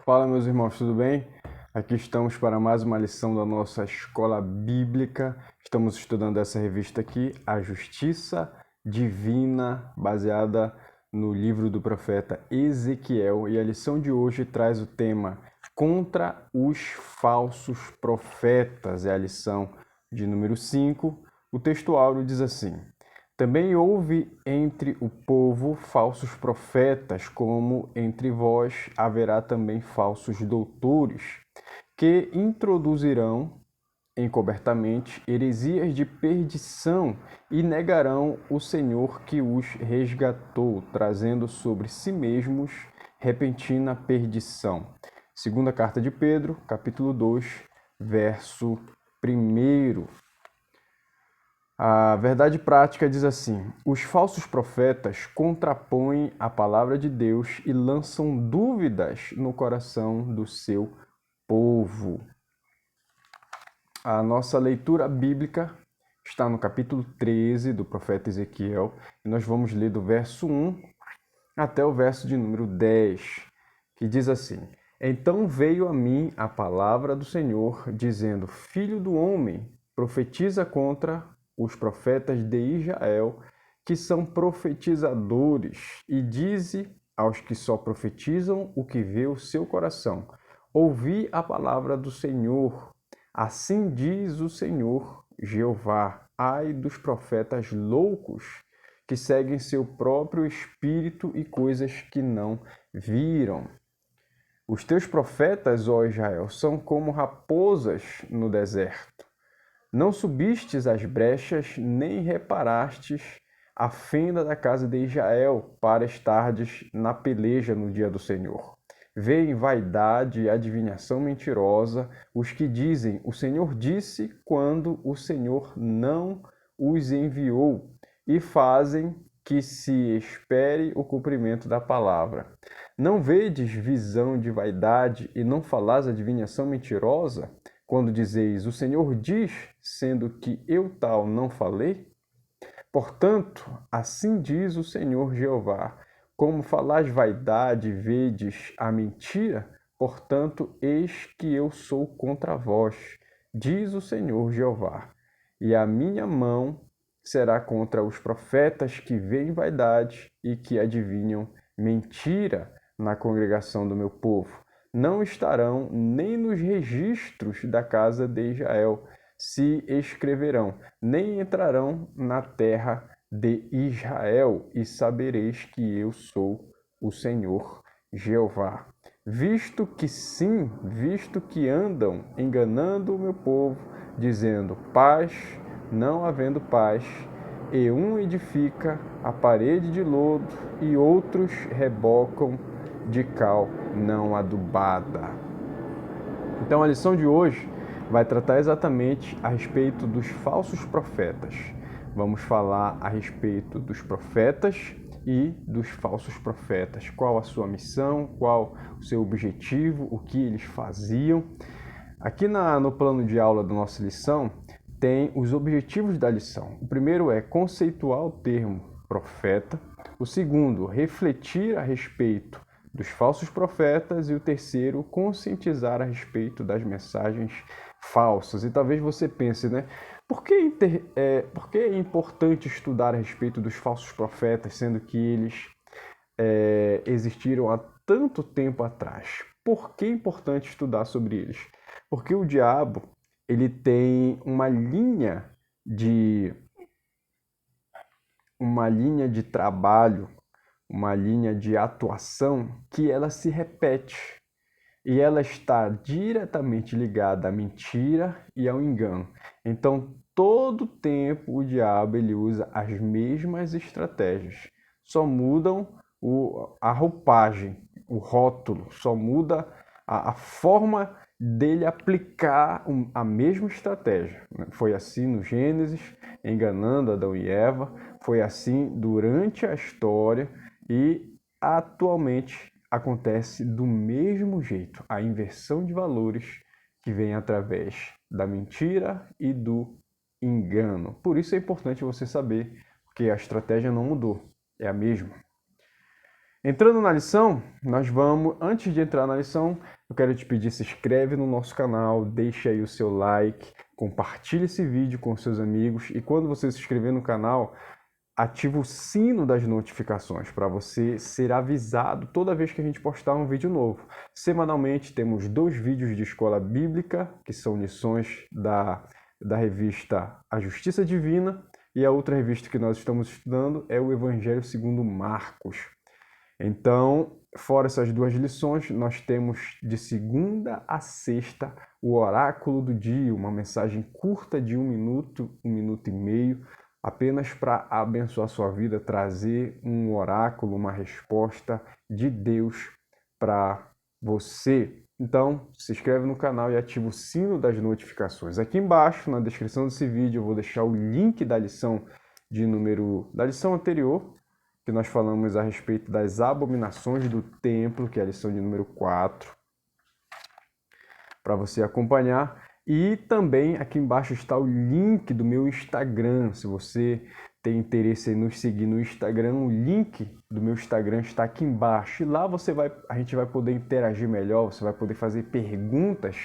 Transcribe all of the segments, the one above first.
Fala, meus irmãos, tudo bem? Aqui estamos para mais uma lição da nossa escola bíblica. Estamos estudando essa revista aqui, A Justiça Divina, baseada no livro do profeta Ezequiel. E a lição de hoje traz o tema Contra os Falsos Profetas. É a lição de número 5. O texto áureo diz assim: Também houve entre o povo falsos profetas, como entre vós haverá também falsos doutores, que introduzirão encobertamente heresias de perdição e negarão o Senhor que os resgatou, trazendo sobre si mesmos repentina perdição. Segunda carta de Pedro, capítulo 2, verso 1. A verdade prática diz assim: os falsos profetas contrapõem a palavra de Deus e lançam dúvidas no coração do seu povo. A nossa leitura bíblica está no capítulo 13 do profeta Ezequiel e nós vamos ler do verso 1 até o verso de número 10, que diz assim: Então veio a mim a palavra do Senhor, dizendo: Filho do homem, profetiza contra os profetas de Israel, que são profetizadores, e dize aos que só profetizam o que vê o seu coração: Ouvi a palavra do Senhor. Assim diz o Senhor Jeová: ai dos profetas loucos, que seguem seu próprio espírito e coisas que não viram. Os teus profetas, ó Israel, são como raposas no deserto. Não subistes as brechas, nem reparastes a fenda da casa de Israel, para estardes na peleja no dia do Senhor. Vêem vaidade e adivinhação mentirosa os que dizem: o Senhor disse, quando o Senhor não os enviou, e fazem que se espere o cumprimento da palavra. Não vedes visão de vaidade e não falais adivinhação mentirosa? Quando dizeis: o Senhor diz, sendo que eu tal não falei? Portanto, assim diz o Senhor Jeová: como falais vaidade, vedes a mentira, portanto, eis que eu sou contra vós, diz o Senhor Jeová. E a minha mão será contra os profetas que veem vaidade e que adivinham mentira na congregação do meu povo. Não estarão nem nos registros da casa de Israel, se escreverão, nem entrarão na terra de Israel, e sabereis que eu sou o Senhor Jeová. Visto que andam enganando o meu povo, dizendo paz, não havendo paz, e um edifica a parede de lodo, e outros rebocam de cal não adubada. Então a lição de hoje vai tratar exatamente a respeito dos falsos profetas. Vamos falar a respeito dos profetas e dos falsos profetas. Qual a sua missão, qual o seu objetivo, o que eles faziam. Aqui no plano de aula da nossa lição tem os objetivos da lição. O primeiro é conceituar o termo profeta. O segundo, refletir a respeito dos falsos profetas, e o terceiro, conscientizar a respeito das mensagens falsas. E talvez você pense, né? Por que é importante estudar a respeito dos falsos profetas, sendo que eles existiram há tanto tempo atrás? Por que é importante estudar sobre eles? Porque o diabo, ele tem uma linha de trabalho, uma linha de atuação que ela se repete, e ela está diretamente ligada à mentira e ao engano. Então, todo tempo o diabo ele usa as mesmas estratégias, só mudam a roupagem, o rótulo, só muda a forma dele aplicar a mesma estratégia. Foi assim no Gênesis, enganando Adão e Eva, foi assim durante a história, e atualmente acontece do mesmo jeito, a inversão de valores que vem através da mentira e do engano. Por isso é importante você saber que a estratégia não mudou, é a mesma. Entrando na lição, antes de entrar na lição, eu quero te pedir, se inscreve no nosso canal, deixa aí o seu like, compartilhe esse vídeo com seus amigos e quando você se inscrever no canal, ativa o sino das notificações para você ser avisado toda vez que a gente postar um vídeo novo. Semanalmente temos 2 vídeos de escola bíblica, que são lições da revista A Justiça Divina, e a outra revista que nós estamos estudando é o Evangelho segundo Marcos. Então, fora essas 2 lições, nós temos de segunda a sexta o oráculo do dia, uma mensagem curta de 1 minuto, 1 minuto e meio, apenas para abençoar a sua vida, trazer um oráculo, uma resposta de Deus para você. Então, se inscreve no canal e ativa o sino das notificações. Aqui embaixo, na descrição desse vídeo, eu vou deixar o link da lição da lição anterior, que nós falamos a respeito das abominações do templo, que é a lição de número 4, para você acompanhar. E também aqui embaixo está o link do meu Instagram. Se você tem interesse em nos seguir no Instagram, o link do meu Instagram está aqui embaixo. E lá a gente vai poder interagir melhor, você vai poder fazer perguntas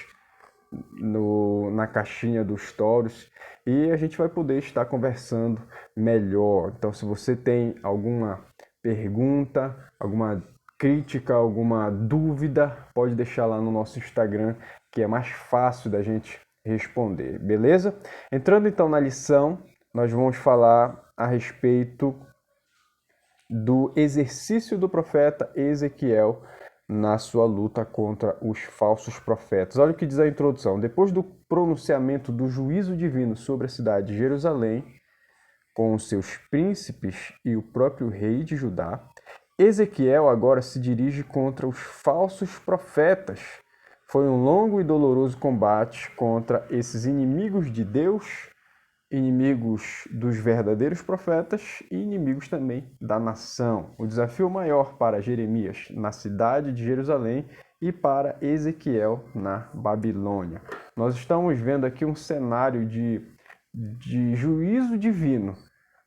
na caixinha dos stories e a gente vai poder estar conversando melhor. Então, se você tem alguma pergunta, alguma crítica, alguma dúvida, pode deixar lá no nosso Instagram, que é mais fácil da gente responder, beleza? Entrando então na lição, nós vamos falar a respeito do exercício do profeta Ezequiel na sua luta contra os falsos profetas. Olha o que diz a introdução. Depois do pronunciamento do juízo divino sobre a cidade de Jerusalém, com os seus príncipes e o próprio rei de Judá, Ezequiel agora se dirige contra os falsos profetas. Foi um longo e doloroso combate contra esses inimigos de Deus, inimigos dos verdadeiros profetas e inimigos também da nação. O desafio maior para Jeremias na cidade de Jerusalém e para Ezequiel na Babilônia. Nós estamos vendo aqui um cenário de juízo divino.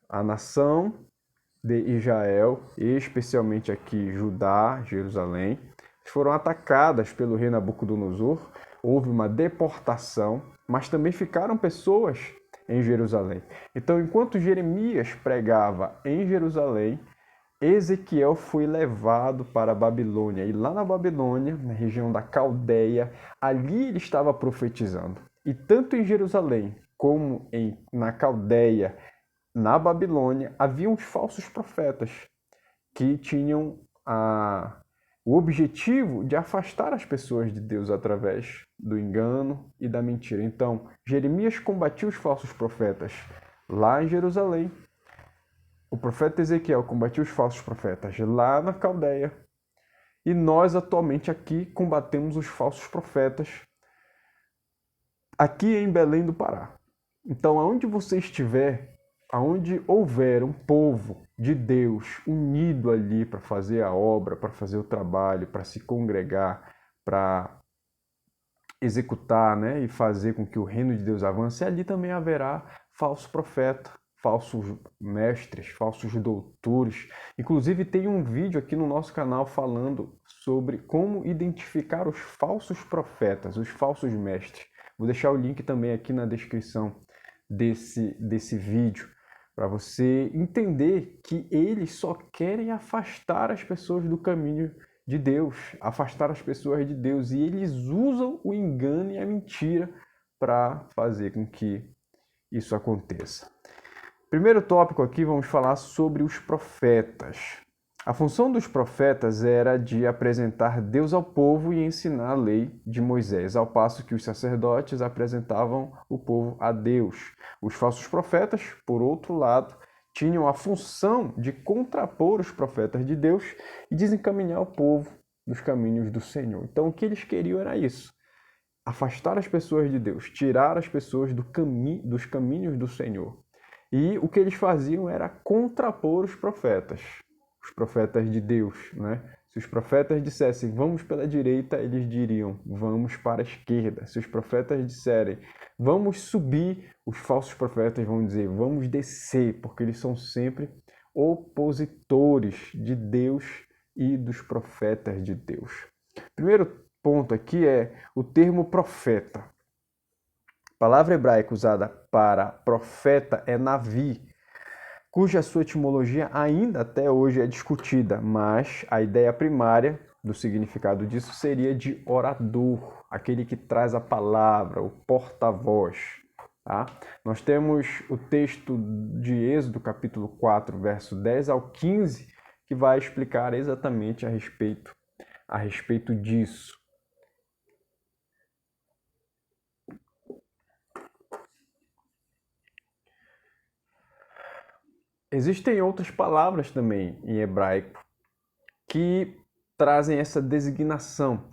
A nação de Israel, especialmente aqui Judá, Jerusalém, foram atacadas pelo rei Nabucodonosor. Houve uma deportação, mas também ficaram pessoas em Jerusalém. Então, enquanto Jeremias pregava em Jerusalém, Ezequiel foi levado para a Babilônia. E lá na Babilônia, na região da Caldeia, ali ele estava profetizando. E tanto em Jerusalém como na Caldeia, na Babilônia, havia uns falsos profetas que tinham o objetivo de afastar as pessoas de Deus através do engano e da mentira. Então, Jeremias combatia os falsos profetas lá em Jerusalém. O profeta Ezequiel combatia os falsos profetas lá na Caldeia. E nós, atualmente, aqui combatemos os falsos profetas aqui em Belém do Pará. Então, aonde você estiver, aonde houver um povo de Deus unido ali para fazer a obra, para fazer o trabalho, para se congregar, para executar, né, e fazer com que o reino de Deus avance, ali também haverá falso profeta, falsos mestres, falsos doutores. Inclusive tem um vídeo aqui no nosso canal falando sobre como identificar os falsos profetas, os falsos mestres. Vou deixar o link também aqui na descrição desse vídeo, para você entender que eles só querem afastar as pessoas do caminho de Deus, afastar as pessoas de Deus, e eles usam o engano e a mentira para fazer com que isso aconteça. Primeiro tópico aqui, vamos falar sobre os profetas. A função dos profetas era de apresentar Deus ao povo e ensinar a lei de Moisés, ao passo que os sacerdotes apresentavam o povo a Deus. Os falsos profetas, por outro lado, tinham a função de contrapor os profetas de Deus e desencaminhar o povo dos caminhos do Senhor. Então, o que eles queriam era isso: afastar as pessoas de Deus, tirar as pessoas dos caminhos do Senhor. E o que eles faziam era contrapor os profetas de Deus, né? Se os profetas dissessem vamos pela direita, eles diriam vamos para a esquerda. Se os profetas disserem vamos subir, os falsos profetas vão dizer vamos descer, porque eles são sempre opositores de Deus e dos profetas de Deus. Primeiro ponto aqui é o termo profeta. A palavra hebraica usada para profeta é navi, cuja sua etimologia ainda até hoje é discutida, mas a ideia primária do significado disso seria de orador, aquele que traz a palavra, o porta-voz. Tá? Nós temos o texto de Êxodo, capítulo 4, verso 10 ao 15, que vai explicar exatamente a respeito disso. Existem outras palavras também em hebraico que trazem essa designação,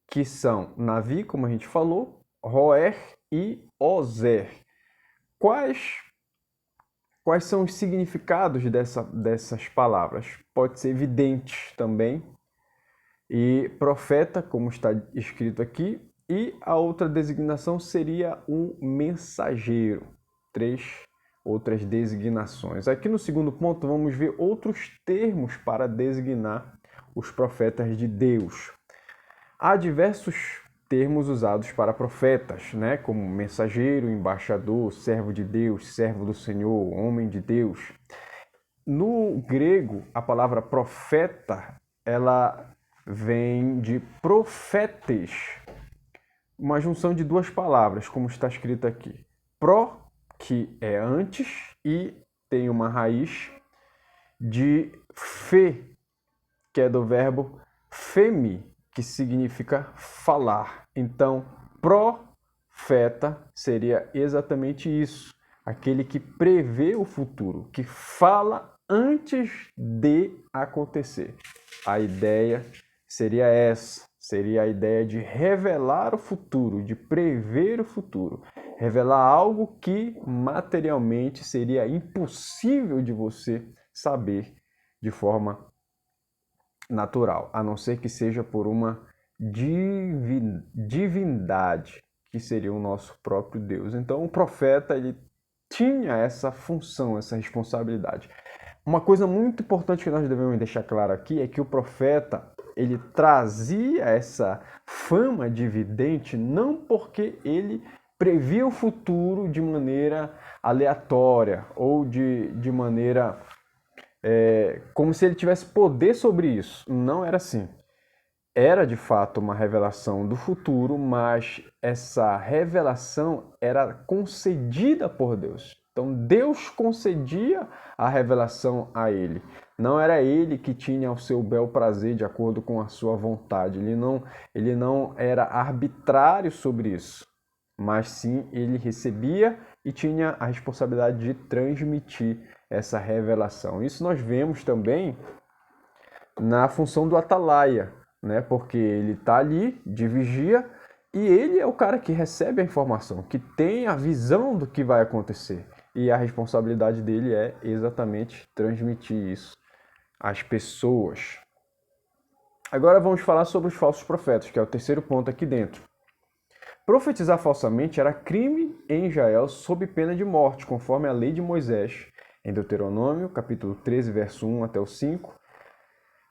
que são Navi, como a gente falou, Roer e Ozer. Quais são os significados dessas palavras? Pode ser vidente também, e profeta, como está escrito aqui, e a outra designação seria um mensageiro. 3 outras designações. Aqui no segundo ponto vamos ver outros termos para designar os profetas de Deus. Há diversos termos usados para profetas, né? Como mensageiro, embaixador, servo de Deus, servo do Senhor, homem de Deus. No grego, a palavra profeta, ela vem de profetes, uma junção de duas palavras, como está escrito aqui. Pro, que é antes, e tem uma raiz de fe, que é do verbo femi, que significa falar. Então, profeta seria exatamente isso, aquele que prevê o futuro, que fala antes de acontecer. A ideia seria essa, seria a ideia de revelar o futuro, de prever o futuro, revelar algo que materialmente seria impossível de você saber de forma natural, a não ser que seja por uma divindade, que seria o nosso próprio Deus. Então, o profeta, ele tinha essa função, essa responsabilidade. Uma coisa muito importante que nós devemos deixar claro aqui é que o profeta, ele trazia essa fama de vidente não porque ele previa o futuro de maneira aleatória ou de maneira como se ele tivesse poder sobre isso. Não era assim. Era de fato uma revelação do futuro, mas essa revelação era concedida por Deus. Então Deus concedia a revelação a ele. Não era ele que tinha o seu bel prazer de acordo com a sua vontade. Ele não era arbitrário sobre isso, mas sim ele recebia e tinha a responsabilidade de transmitir essa revelação. Isso nós vemos também na função do atalaia, né? Porque ele está ali de vigia e ele é o cara que recebe a informação, que tem a visão do que vai acontecer. E a responsabilidade dele é exatamente transmitir isso às pessoas. Agora vamos falar sobre os falsos profetas, que é o terceiro ponto aqui dentro. Profetizar falsamente era crime em Israel sob pena de morte, conforme a lei de Moisés, em Deuteronômio, capítulo 13, verso 1 até o 5,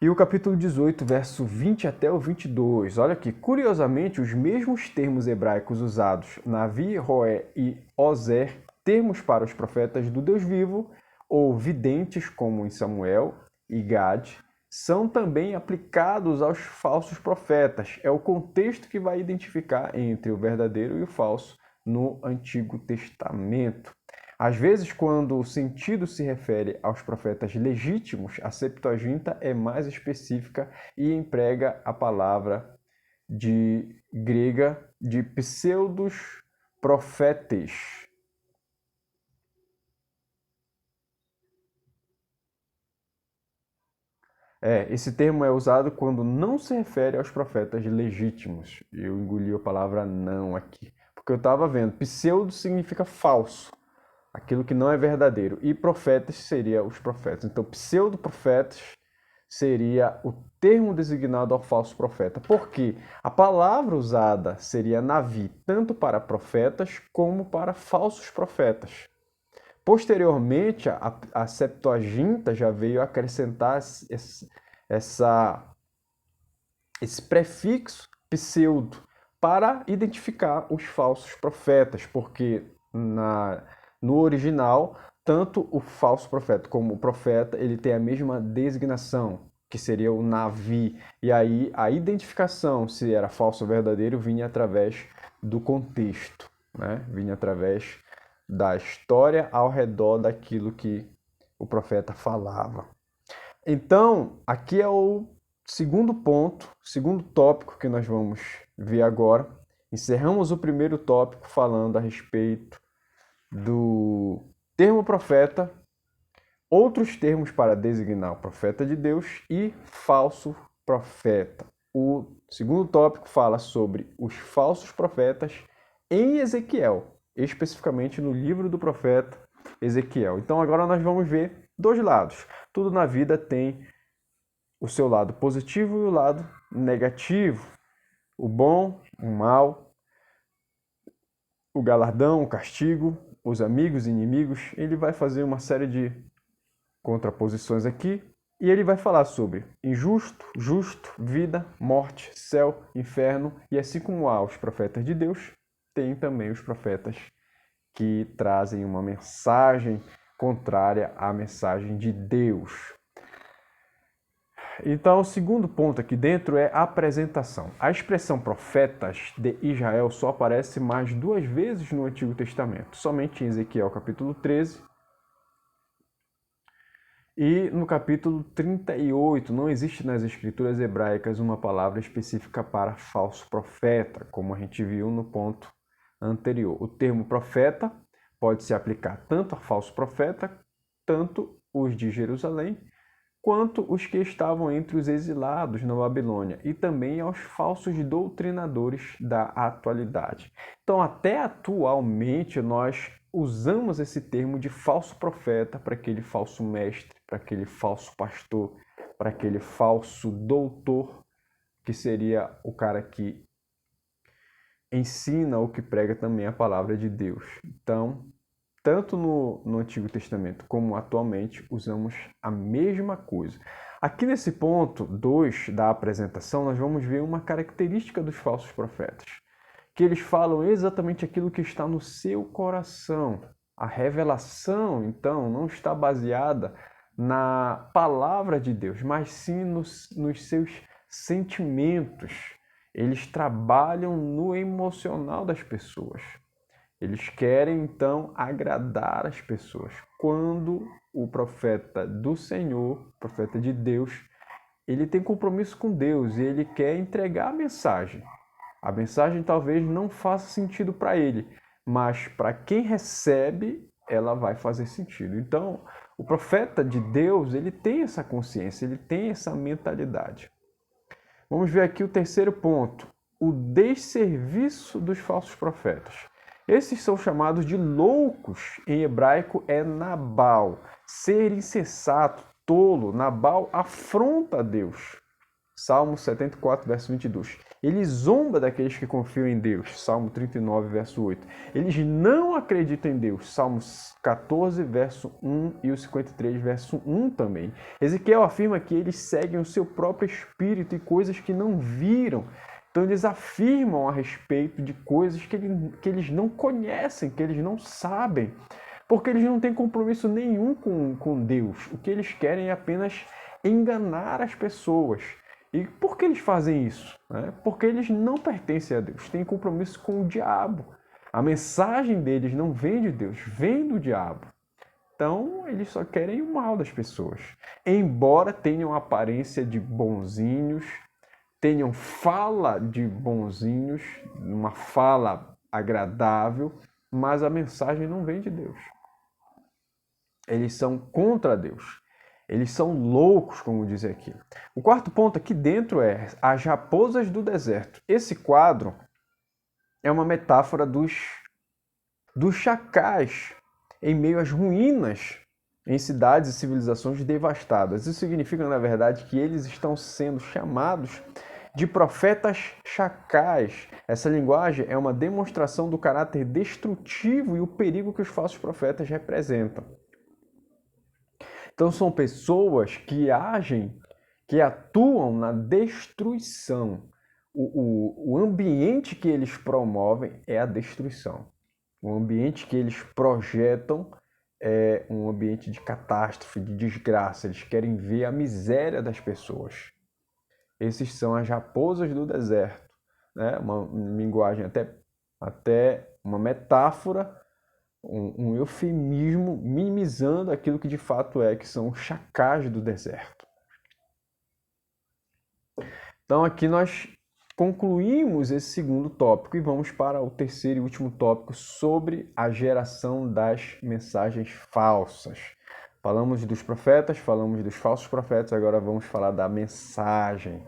e o capítulo 18, verso 20 até o 22. Olha aqui, curiosamente, os mesmos termos hebraicos usados Navi, Roé e Ozer, termos para os profetas do Deus vivo, ou videntes, como em Samuel e Gade, são também aplicados aos falsos profetas. É o contexto que vai identificar entre o verdadeiro e o falso no Antigo Testamento. Às vezes, quando o sentido se refere aos profetas legítimos, a Septuaginta é mais específica e emprega a palavra grega de pseudos profetes. Esse termo é usado quando não se refere aos profetas legítimos. Eu engoli a palavra não aqui, porque eu estava vendo. Pseudo significa falso, aquilo que não é verdadeiro. E profetas seria os profetas. Então, pseudo-profetas seria o termo designado ao falso profeta. Porque a palavra usada seria navi, tanto para profetas como para falsos profetas. Posteriormente, a Septuaginta já veio acrescentar esse prefixo pseudo para identificar os falsos profetas, porque no original, tanto o falso profeta como o profeta, ele tem a mesma designação, que seria o Navi. E aí a identificação, se era falso ou verdadeiro, vinha através do contexto, né? Vinha através da história ao redor daquilo que o profeta falava. Então, aqui é o segundo ponto, segundo tópico que nós vamos ver agora. Encerramos o primeiro tópico falando a respeito do termo profeta, outros termos para designar o profeta de Deus e falso profeta. O segundo tópico fala sobre os falsos profetas em Ezequiel, especificamente no livro do profeta Ezequiel. Então agora nós vamos ver dois lados. Tudo na vida tem o seu lado positivo e o lado negativo. O bom, o mal, o galardão, o castigo, os amigos e inimigos. Ele vai fazer uma série de contraposições aqui e ele vai falar sobre injusto, justo, vida, morte, céu, inferno. E assim como há os profetas de Deus, tem também os profetas que trazem uma mensagem contrária à mensagem de Deus. Então, o segundo ponto aqui dentro é a apresentação. A expressão profetas de Israel só aparece mais 2 vezes no Antigo Testamento, somente em Ezequiel capítulo 13 e no capítulo 38. Não existe nas escrituras hebraicas uma palavra específica para falso profeta, como a gente viu no ponto anterior. O termo profeta pode se aplicar tanto a falso profeta, tanto os de Jerusalém, quanto os que estavam entre os exilados na Babilônia, e também aos falsos doutrinadores da atualidade. Então, até atualmente, nós usamos esse termo de falso profeta para aquele falso mestre, para aquele falso pastor, para aquele falso doutor, que seria o cara que ensina ou que prega também a palavra de Deus. Então, tanto no Antigo Testamento como atualmente, usamos a mesma coisa. Aqui nesse ponto 2 da apresentação, nós vamos ver uma característica dos falsos profetas, que eles falam exatamente aquilo que está no seu coração. A revelação, então, não está baseada na palavra de Deus, mas sim nos seus sentimentos. Eles trabalham no emocional das pessoas. Eles querem, então, agradar as pessoas. Quando o profeta do Senhor, o profeta de Deus, ele tem compromisso com Deus e ele quer entregar a mensagem. A mensagem talvez não faça sentido para ele, mas para quem recebe, ela vai fazer sentido. Então, o profeta de Deus, ele tem essa consciência, ele tem essa mentalidade. Vamos ver aqui o terceiro ponto, o desserviço dos falsos profetas. Esses são chamados de loucos, em hebraico é Nabal. Ser insensato, tolo, Nabal afronta a Deus. Salmo 74, verso 22. Ele zomba daqueles que confiam em Deus. Salmo 39, verso 8. Eles não acreditam em Deus. Salmos 14, verso 1 e o 53, verso 1 também. Ezequiel afirma que eles seguem o seu próprio espírito e coisas que não viram. Então eles afirmam a respeito de coisas que eles não conhecem, que eles não sabem, porque eles não têm compromisso nenhum com Deus. O que eles querem é apenas enganar as pessoas. E por que eles fazem isso? Porque eles não pertencem a Deus, têm compromisso com o diabo. A mensagem deles não vem de Deus, vem do diabo. Então, eles só querem o mal das pessoas. Embora tenham aparência de bonzinhos, tenham fala de bonzinhos, uma fala agradável, mas a mensagem não vem de Deus. Eles são contra Deus. Eles são loucos, como diz aqui. O quarto ponto aqui dentro é as raposas do deserto. Esse quadro é uma metáfora dos chacais em meio às ruínas em cidades e civilizações devastadas. Isso significa, na verdade, que eles estão sendo chamados de profetas chacais. Essa linguagem é uma demonstração do caráter destrutivo e o perigo que os falsos profetas representam. Então são pessoas que agem que atuam na destruição. O ambiente que eles promovem é a destruição. O ambiente que eles projetam é um ambiente de catástrofe, de desgraça. Eles querem ver a miséria das pessoas. Esses são as raposas do deserto, né? Uma linguagem até uma metáfora, um eufemismo minimizando aquilo que de fato é, que são os chacais do deserto. Então aqui nós concluímos esse segundo tópico e vamos para o terceiro e último tópico sobre a geração das mensagens falsas. Falamos dos profetas, falamos dos falsos profetas, agora vamos falar da mensagem.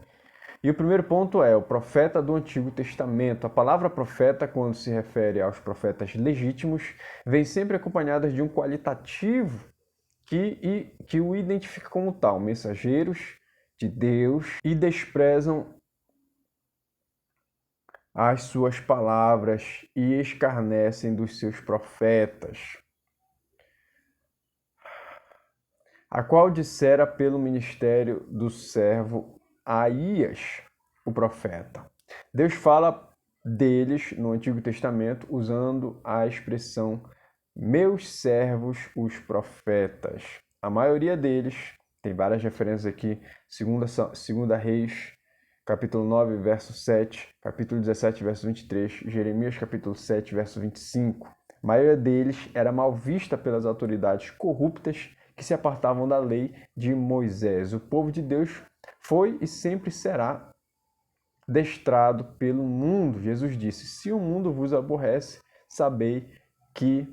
E o primeiro ponto é o profeta do Antigo Testamento. A palavra profeta, quando se refere aos profetas legítimos, vem sempre acompanhada de um qualitativo que o identifica como tal, mensageiros de Deus, e desprezam as suas palavras e escarnecem dos seus profetas, a qual dissera pelo ministério do servo Aías, o profeta. Deus fala deles no Antigo Testamento usando a expressão meus servos, os profetas. A maioria deles, tem várias referências aqui, 2 Reis, capítulo 9, verso 7, capítulo 17, verso 23, Jeremias, capítulo 7, verso 25. A maioria deles era mal vista pelas autoridades corruptas que se apartavam da lei de Moisés. O povo de Deus foi e sempre será destrado pelo mundo. Jesus disse, se o mundo vos aborrece, sabei que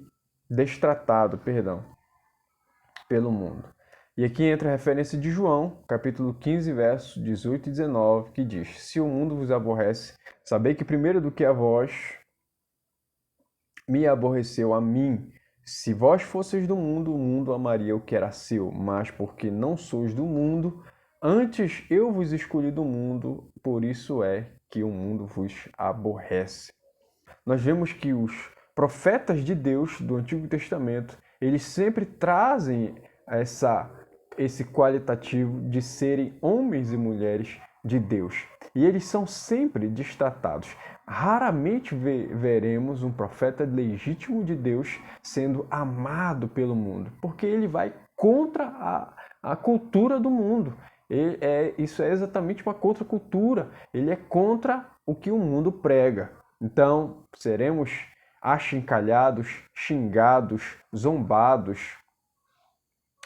destratado, pelo mundo. E aqui entra a referência de João, capítulo 15, versos 18 e 19, que diz, se o mundo vos aborrece, sabei que primeiro do que a vós, me aborreceu a mim. Se vós fosseis do mundo, o mundo amaria o que era seu, mas porque não sois do mundo, antes eu vos escolhi do mundo, por isso é que o mundo vos aborrece. Nós vemos que os profetas de Deus do Antigo Testamento, eles sempre trazem esse qualitativo de serem homens e mulheres de Deus. E eles são sempre destratados. Raramente veremos um profeta legítimo de Deus sendo amado pelo mundo, porque ele vai contra a cultura do mundo. Isso é exatamente uma contracultura. Ele é contra o que o mundo prega. Então, seremos achincalhados, xingados, zombados.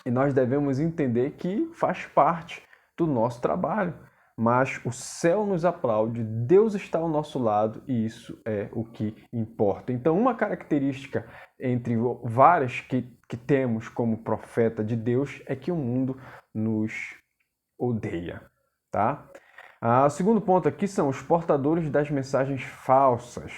E nós devemos entender que faz parte do nosso trabalho. Mas o céu nos aplaude, Deus está ao nosso lado e isso é o que importa. Então, uma característica entre várias que temos como profeta de Deus é que o mundo nos odeia, tá? O segundo ponto aqui são os portadores das mensagens falsas.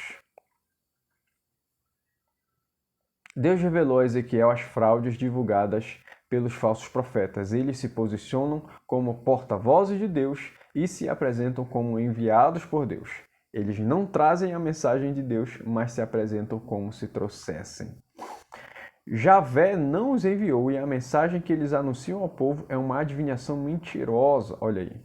Deus revelou a Ezequiel as fraudes divulgadas pelos falsos profetas. Eles se posicionam como porta-vozes de Deus e se apresentam como enviados por Deus. Eles não trazem a mensagem de Deus, mas se apresentam como se trouxessem. Javé não os enviou e a mensagem que eles anunciam ao povo é uma adivinhação mentirosa. Olha aí.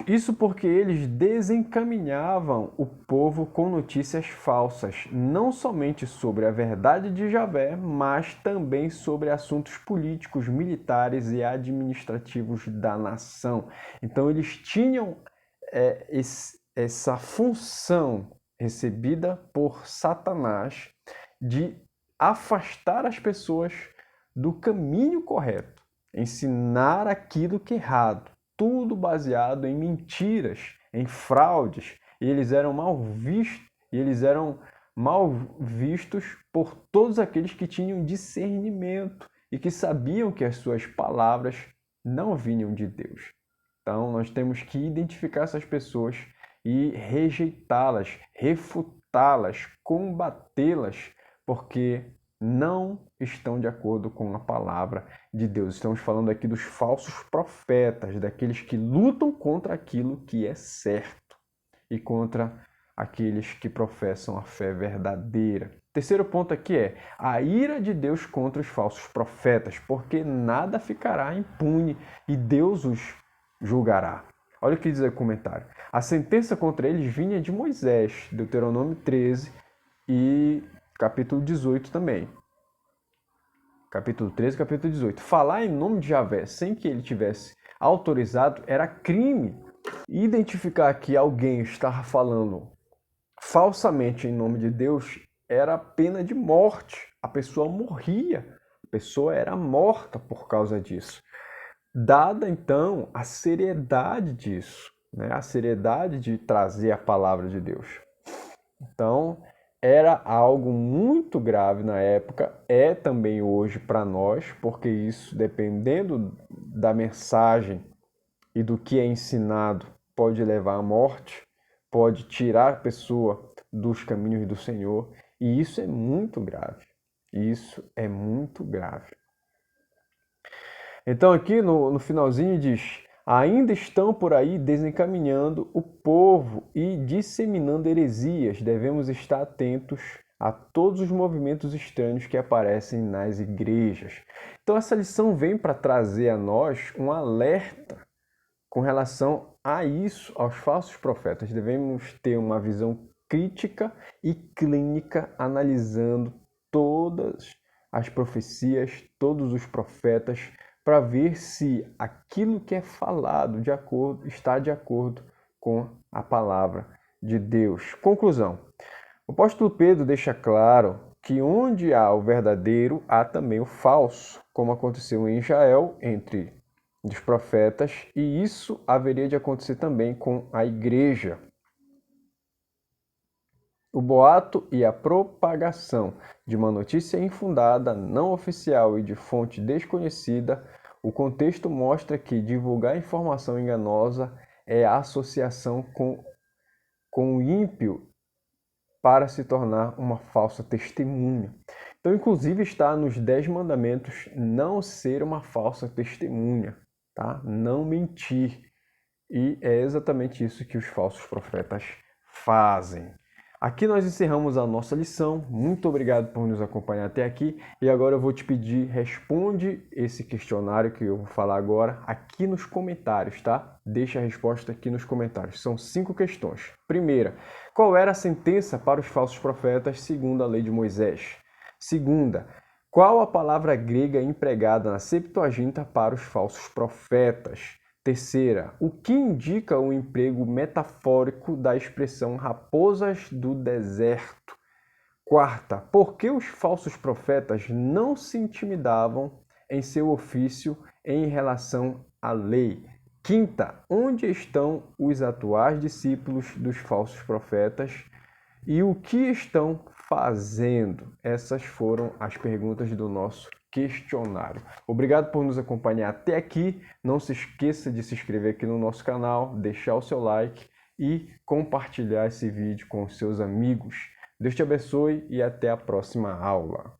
Isso porque eles desencaminhavam o povo com notícias falsas, não somente sobre a verdade de Javé, mas também sobre assuntos políticos, militares e administrativos da nação. Então eles tinham essa função recebida por Satanás de afastar as pessoas do caminho correto, ensinar aquilo que é errado. Tudo baseado em mentiras, em fraudes, e eles eram mal vistos por todos aqueles que tinham discernimento e que sabiam que as suas palavras não vinham de Deus. Então, nós temos que identificar essas pessoas e rejeitá-las, refutá-las, combatê-las, porque não estão de acordo com a palavra de Deus. Estamos falando aqui dos falsos profetas, daqueles que lutam contra aquilo que é certo e contra aqueles que professam a fé verdadeira. Terceiro ponto aqui é a ira de Deus contra os falsos profetas, porque nada ficará impune e Deus os julgará. Olha o que diz aí o comentário. A sentença contra eles vinha de Moisés, Deuteronômio 13 e capítulo 18 também. Capítulo 13 e capítulo 18. Falar em nome de Javé sem que ele tivesse autorizado era crime. Identificar que alguém estava falando falsamente em nome de Deus era pena de morte. A pessoa morria, a pessoa era morta por causa disso. Dada então a seriedade disso, né? A seriedade de trazer a palavra de Deus. Então, era algo muito grave na época, é também hoje para nós, porque isso, dependendo da mensagem e do que é ensinado, pode levar à morte, pode tirar a pessoa dos caminhos do Senhor, e isso é muito grave. Isso é muito grave. Então aqui no finalzinho diz: ainda estão por aí desencaminhando o povo e disseminando heresias. Devemos estar atentos a todos os movimentos estranhos que aparecem nas igrejas. Então essa lição vem para trazer a nós um alerta com relação a isso, aos falsos profetas. Devemos ter uma visão crítica e clínica, analisando todas as profecias, todos os profetas, para ver se aquilo que é falado está de acordo com a palavra de Deus. Conclusão. O apóstolo Pedro deixa claro que onde há o verdadeiro, há também o falso, como aconteceu em Israel, entre os profetas, e isso haveria de acontecer também com a igreja. O boato e a propagação de uma notícia infundada, não oficial e de fonte desconhecida, o contexto mostra que divulgar informação enganosa é a associação com o ímpio para se tornar uma falsa testemunha. Então, inclusive, está nos 10 mandamentos não ser uma falsa testemunha, tá? Não mentir. E é exatamente isso que os falsos profetas fazem. Aqui nós encerramos a nossa lição. Muito obrigado por nos acompanhar até aqui. E agora eu vou te pedir, responde esse questionário que eu vou falar agora aqui nos comentários, tá? Deixa a resposta aqui nos comentários. São 5 questões. Primeira, qual era a sentença para os falsos profetas segundo a lei de Moisés? Segunda, qual a palavra grega empregada na Septuaginta para os falsos profetas? Terceira, o que indica o emprego metafórico da expressão raposas do deserto? Quarta, por que os falsos profetas não se intimidavam em seu ofício em relação à lei? Quinta, onde estão os atuais discípulos dos falsos profetas e o que estão fazendo? Essas foram as perguntas do nosso questionário. Obrigado por nos acompanhar até aqui. Não se esqueça de se inscrever aqui no nosso canal, deixar o seu like e compartilhar esse vídeo com os seus amigos. Deus te abençoe e até a próxima aula.